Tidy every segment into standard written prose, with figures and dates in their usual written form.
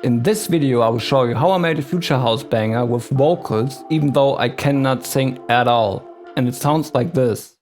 In this video I will show you how I made a future house banger with vocals even though I cannot sing at all. And it sounds like this.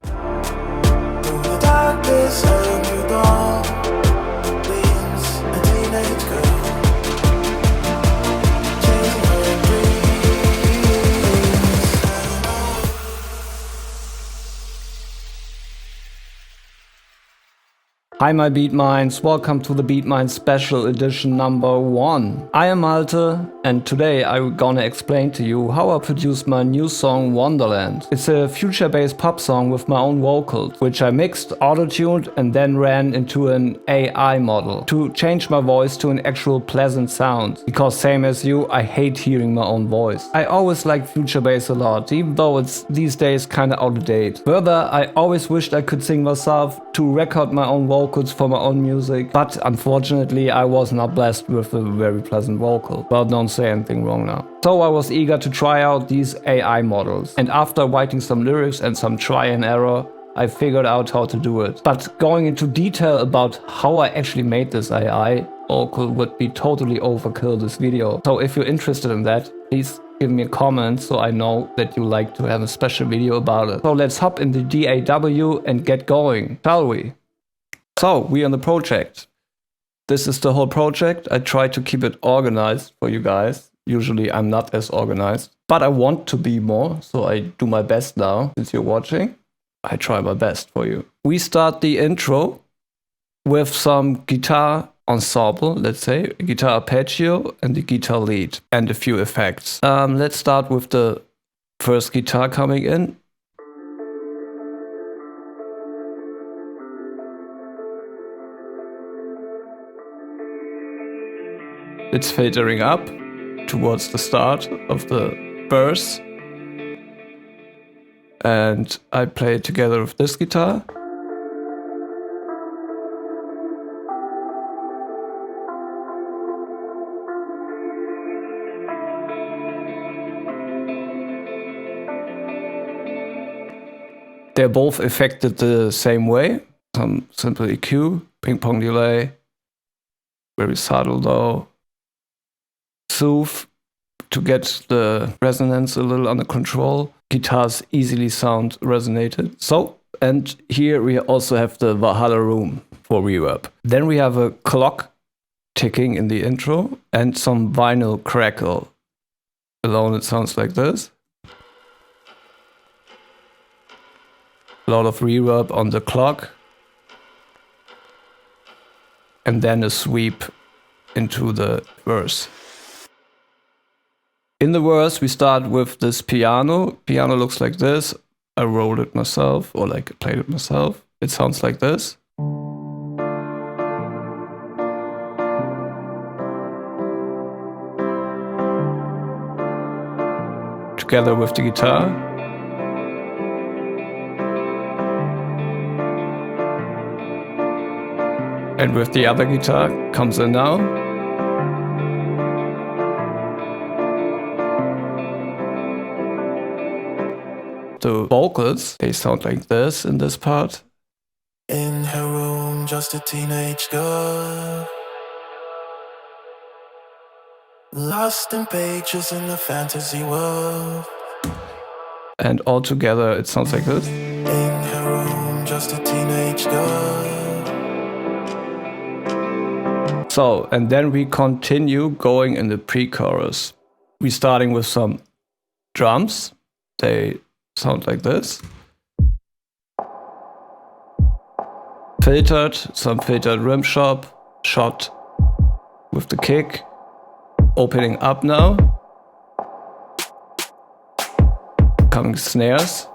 Hi my BeatMinds, welcome to the BeatMinds special edition number 1. I am Malte and today I'm gonna explain to you how I produced my new song Wonderland. It's a future-based pop song with my own vocals, which I mixed, auto-tuned and then ran into an AI model to change my voice to an actual pleasant sound. Because same as you, I hate hearing my own voice. I always liked future bass a lot, even though it's these days kinda out of date. Further, I always wished I could sing myself to record my own vocals for my own music, but unfortunately I was not blessed with a very pleasant vocal. Well, don't say anything wrong now. So I was eager to try out these AI models, and after writing some lyrics and some try and error, I figured out how to do it. But going into detail about how I actually made this AI vocal would be totally overkill this video. So if you're interested in that, please give me a comment so I know that you like to have a special video about it. So let's hop into DAW and get going, shall we? So we on the project. This is the whole project. I try to keep it organized for you guys. Usually I'm not as organized, but I want to be more, so I do my best now. Since you're watching, I try my best for you. We start the intro with some guitar ensemble, let's say, a guitar arpeggio and the guitar lead and a few effects. Let's start with the first guitar coming in. It's filtering up towards the start of the verse. And I play it together with this guitar. They're both affected the same way. Some simple EQ, ping pong delay, very subtle though. Soothe to get the resonance a little under control. Guitars easily sound resonated. So, and here we also have the Valhalla room for reverb. Then we have a clock ticking in the intro and some vinyl crackle. Alone it sounds like this. A lot of reverb on the clock. And then a sweep into the verse. In the verse we start with this piano. Piano looks like this. I rolled it myself, or like I played it myself. It sounds like this. Together with the guitar. And with the other guitar comes in now. The vocals, they sound like this in this part. In her room, just a teenage girl, lost in pages in a fantasy world. And all together it sounds like this. In her room, just a teenage girl. So, and then we continue going in the pre-chorus. We're starting with some drums. They sound like this. Filtered, some filtered rim shot with the kick. Opening up now. Coming snares,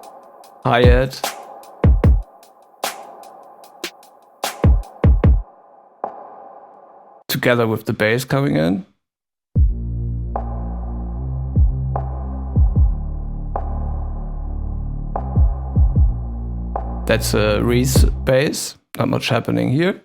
hi-hat. Together with the bass coming in. That's a Reese bass, not much happening here.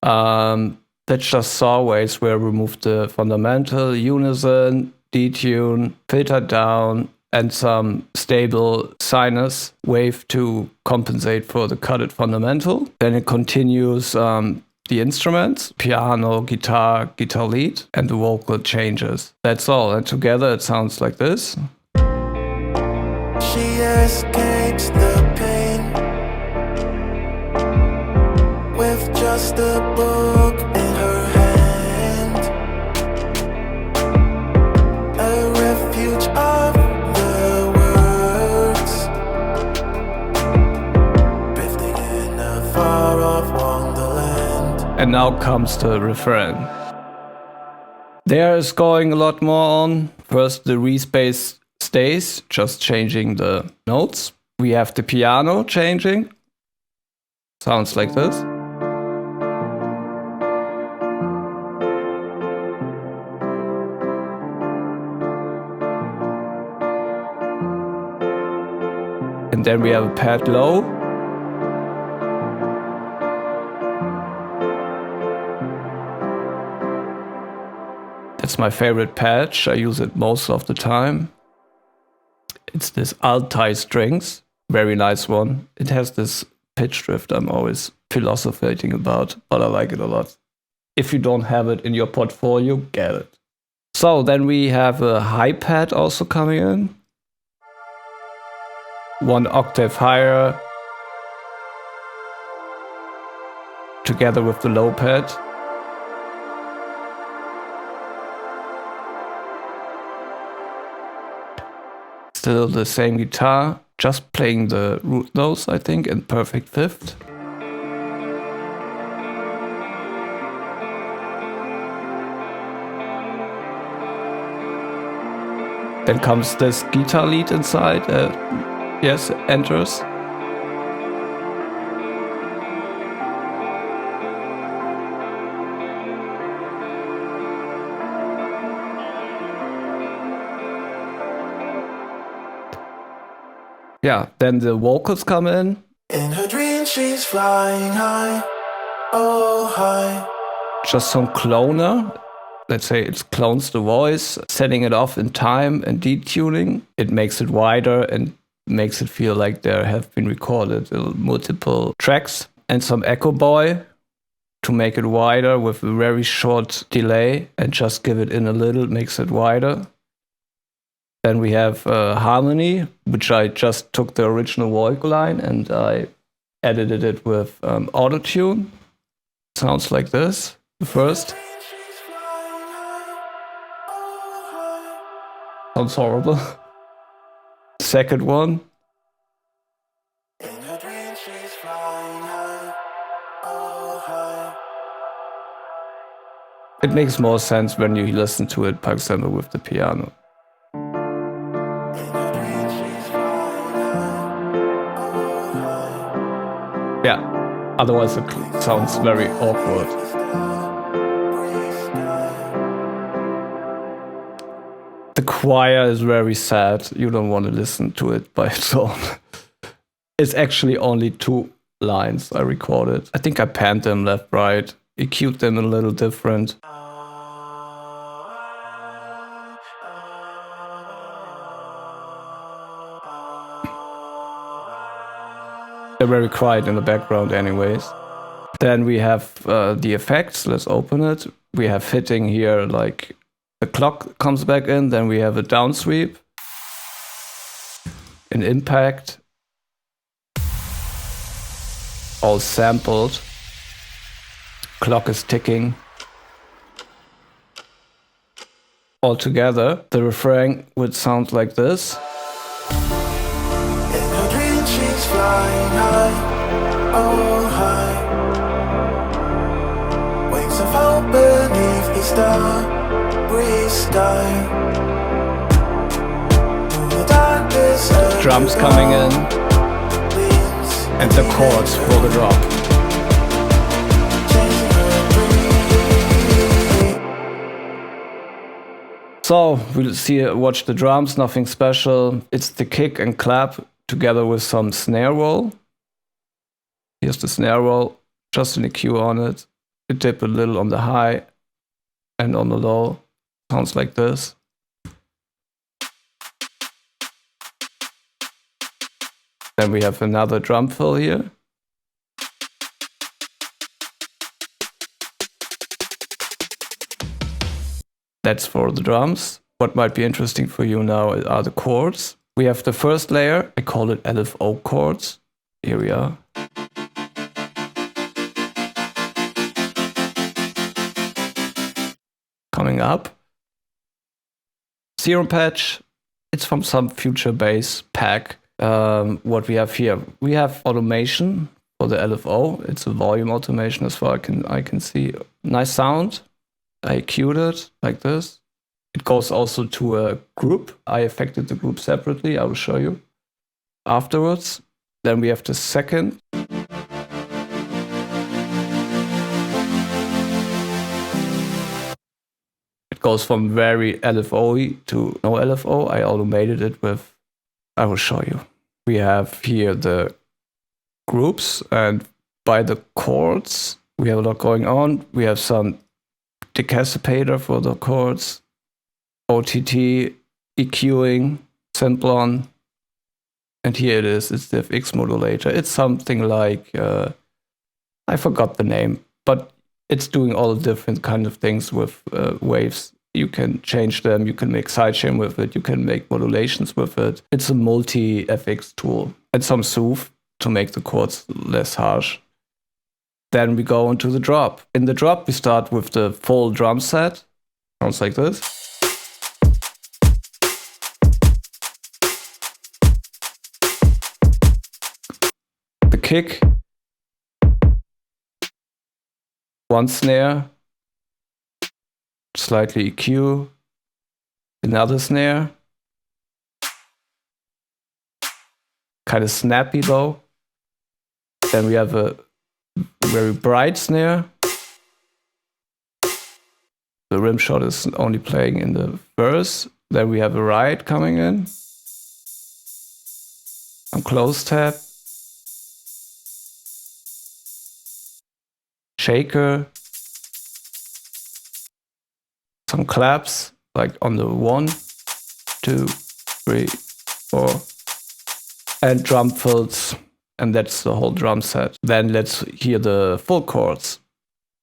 That's just saw waves where we remove the fundamental, unison, detune, filter down, and some stable sinus wave to compensate for the cutted fundamental. Then it continues the instruments, piano, guitar, guitar lead, and the vocal changes. That's all, and together it sounds like this. She escapes the pain with just a book in her hand, a refuge of the words, drifting in a far-off wonderland. And now comes the refrain. There is going a lot more on. First, the respace stays, just changing the notes. We have the piano changing. Sounds like this. And then we have a pad low. That's my favorite patch. I use it most of the time. It's this alti strings, very nice one. It has this pitch drift I'm always philosophizing about, but I like it a lot. If you don't have it in your portfolio, get it. So then we have a high pad also coming in. 1 octave higher, together with the low pad. Still the same guitar, just playing the root notes, I think, in perfect fifth. Then comes this guitar lead inside. Yes, enters. Yeah, then the vocals come in. In her dream she's flying high, oh high. Just some cloner. Let's say it clones the voice, setting it off in time and detuning. It makes it wider and makes it feel like there have been recorded multiple tracks. And some echo boy to make it wider with a very short delay and just give it in a little, makes it wider. Then we have harmony, which I just took the original vocal line and I edited it with auto-tune. Sounds like this, the first. Sounds horrible. Second one. It makes more sense when you listen to it, for example, with the piano. Yeah, otherwise it sounds very awkward. The choir is very sad. You don't want to listen to it by its own. It's actually only 2 lines I recorded. I think I panned them left, right, EQ'd them a little different. They're very quiet in the background anyways. Then we have the effects. Let's open it. We have hitting here, like the clock comes back in. Then we have a down sweep, an impact, all sampled. Clock is ticking. All together, the refrain would sound like this. She's flying high, oh high. Wings of hope beneath the starry sky. The darkness, the drums coming in, and the chords for the drop. So we'll watch the drums, nothing special. It's the kick and clap together with some snare roll. Here's the snare roll, just an EQ on it. You dip a little on the high and on the low. Sounds like this. Then we have another drum fill here. That's for the drums. What might be interesting for you now are the chords. We have the first layer, I call it LFO chords. Here we are. Coming up. Serum patch, it's from some future bass pack. What we have here, we have automation for the LFO. It's a volume automation as far as I can see. Nice sound. I cued it like this. It goes also to a group. I affected the group separately. I will show you afterwards. Then we have the second. It goes from very LFO-y to no LFO. I automated it with, I will show you. We have here the groups, and by the chords, we have a lot going on. We have some decasipator for the chords, OTT, EQing, Simplon, and here it is, it's the FX modulator. It's something like, I forgot the name, but it's doing all the different kind of things with waves. You can change them, you can make sidechain with it, you can make modulations with it. It's a multi-FX tool. And some soothe to make the chords less harsh. Then we go into the drop. In the drop, we start with the full drum set. Sounds like this. The kick. One snare. Slightly EQ. Another snare. Kind of snappy though. Then we have a very bright snare. The rim shot is only playing in the verse. Then we have a ride coming in. Some close tap. Shaker. Some claps, like on the 1, 2, 3, 4. And drum fills. And that's the whole drum set. Then let's hear the full chords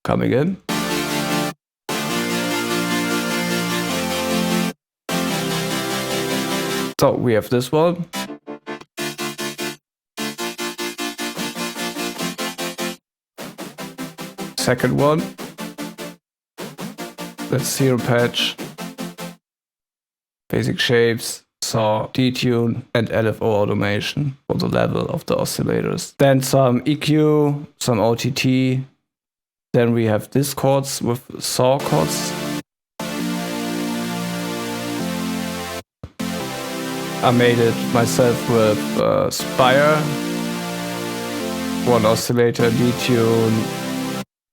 coming in. So we have this one. Second one. That's Serum Patch. Basic shapes. Saw, detune, and LFO automation for the level of the oscillators. Then some EQ, some OTT. Then we have these chords with saw chords. I made it myself with Spire, one oscillator, detune,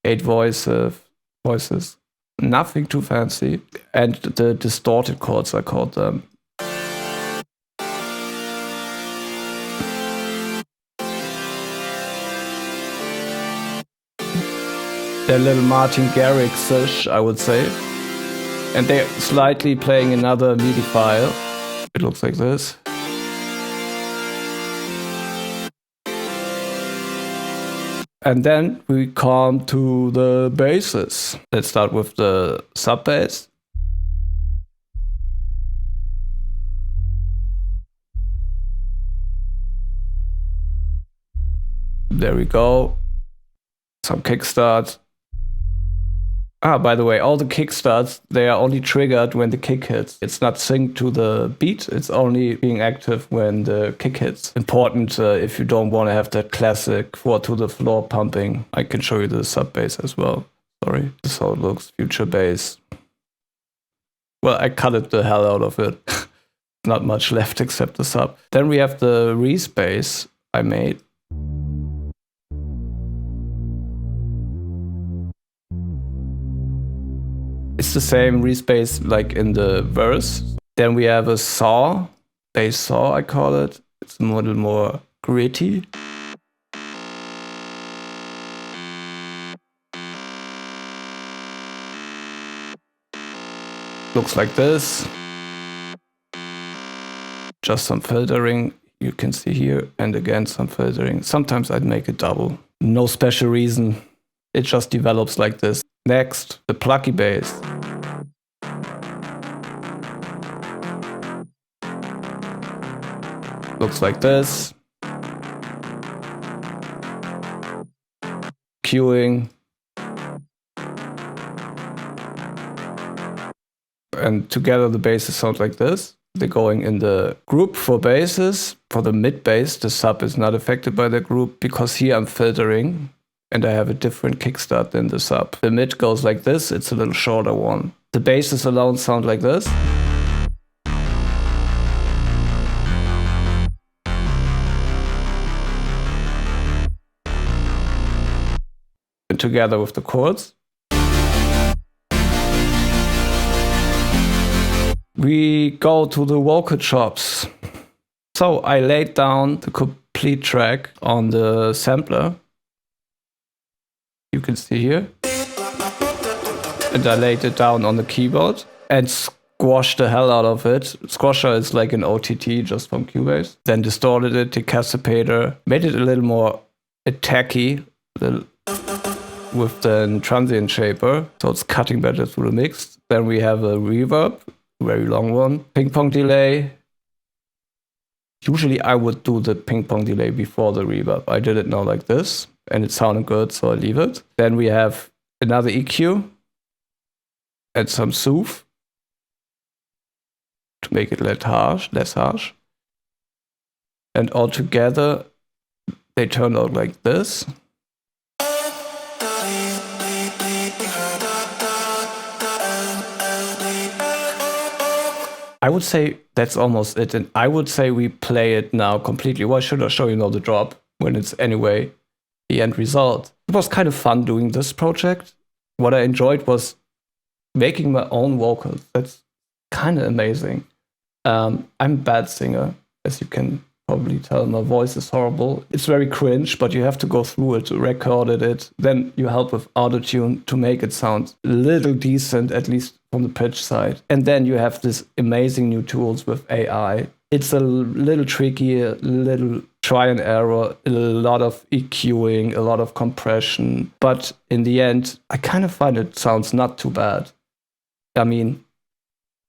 8 voices. Nothing too fancy. And the distorted chords, I called them. They're a little Martin Garrix-ish, I would say. And they're slightly playing another MIDI file. It looks like this. And then we come to the basses. Let's start with the sub bass. There we go. Some kickstarts. By the way, all the kickstarts, they are only triggered when the kick hits. It's not synced to the beat, it's only being active when the kick hits. Important if you don't want to have that classic 4 to the floor pumping. I can show you the sub bass as well. Sorry, this is how it looks, future bass. Well, I cut it the hell out of it. Not much left except the sub. Then we have the Reese bass I made. It's the same Reese bass like in the verse. Then we have a saw, bass saw I call it. It's a little more gritty. Looks like this. Just some filtering, you can see here, and again some filtering. Sometimes I'd make it double. No special reason, it just develops like this. Next, the plucky bass. Looks like this. Queuing. And together the basses sound like this. They're going in the group for basses. For the mid bass, the sub is not affected by the group because here I'm filtering and I have a different kickstart than the sub. The mid goes like this, it's a little shorter one. The basses alone sound like this. And together with the chords. We go to the vocal chops. So I laid down the complete track on the sampler. You can see here. And I laid it down on the keyboard and squashed the hell out of it. Squasher is like an OTT just from Cubase. Then distorted it, decapitator, made it a little more attacky with the transient shaper. So it's cutting better through the mix. Then we have a reverb. Very long one. Ping pong delay. Usually I would do the ping pong delay before the reverb. I did it now like this and it sounded good, so I leave it. Then we have another EQ and some soothe to make it less harsh. And all together they turn out like this. I would say that's almost it, and I would say we play it now completely. Why should I show you now the drop when it's anyway the end result? It was kind of fun doing this project. What I enjoyed was making my own vocals. That's kind of amazing. I'm a bad singer, as you can probably tell. My voice is horrible. It's very cringe, but you have to go through it, recorded it. Then you help with autotune to make it sound a little decent, at least from the pitch side. And then you have this amazing new tools with AI. It's a little tricky, a little try and error, a lot of EQing, a lot of compression. But in the end, I kind of find it sounds not too bad. I mean,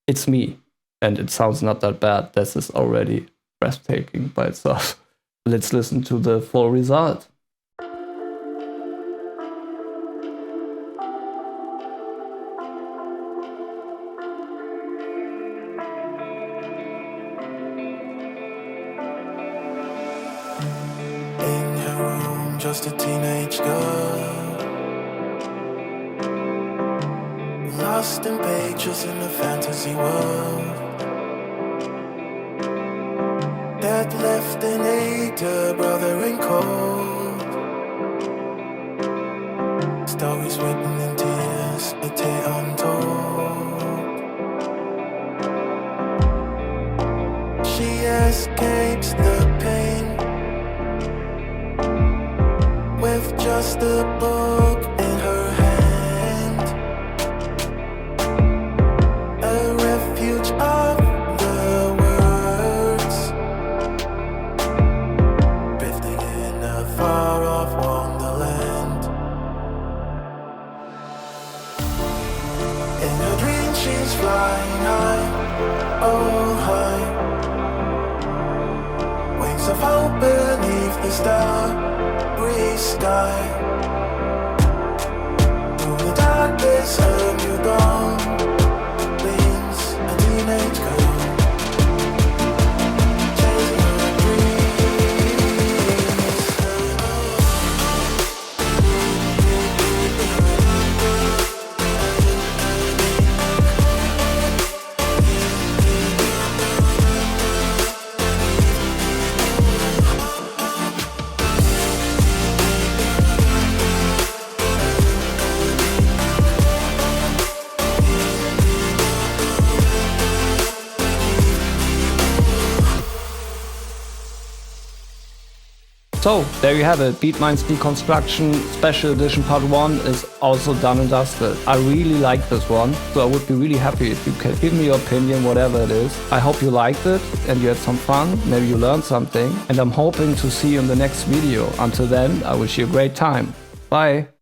it's me, and it sounds not that bad. This is already breathtaking by itself. Let's listen to the full result. In her room, just a teenage girl, lost in pages in a fantasy world that left an hater, brother in cold. Stories written in tears, a tale untold. She escapes the pain with just a book in her hand, a refuge of the words, drifting in a far-off Wonderland. In her dream she's flying high, oh high, wings of hope beneath the starry sky. Through the darkness her new dawn gleams, a teenage girl chasing her dreams. So, there you have it. BeatMinds Deconstruction Special Edition Part 1 is also done and dusted. I really like this one, so I would be really happy if you can give me your opinion, whatever it is. I hope you liked it and you had some fun, maybe you learned something, and I'm hoping to see you in the next video. Until then, I wish you a great time. Bye!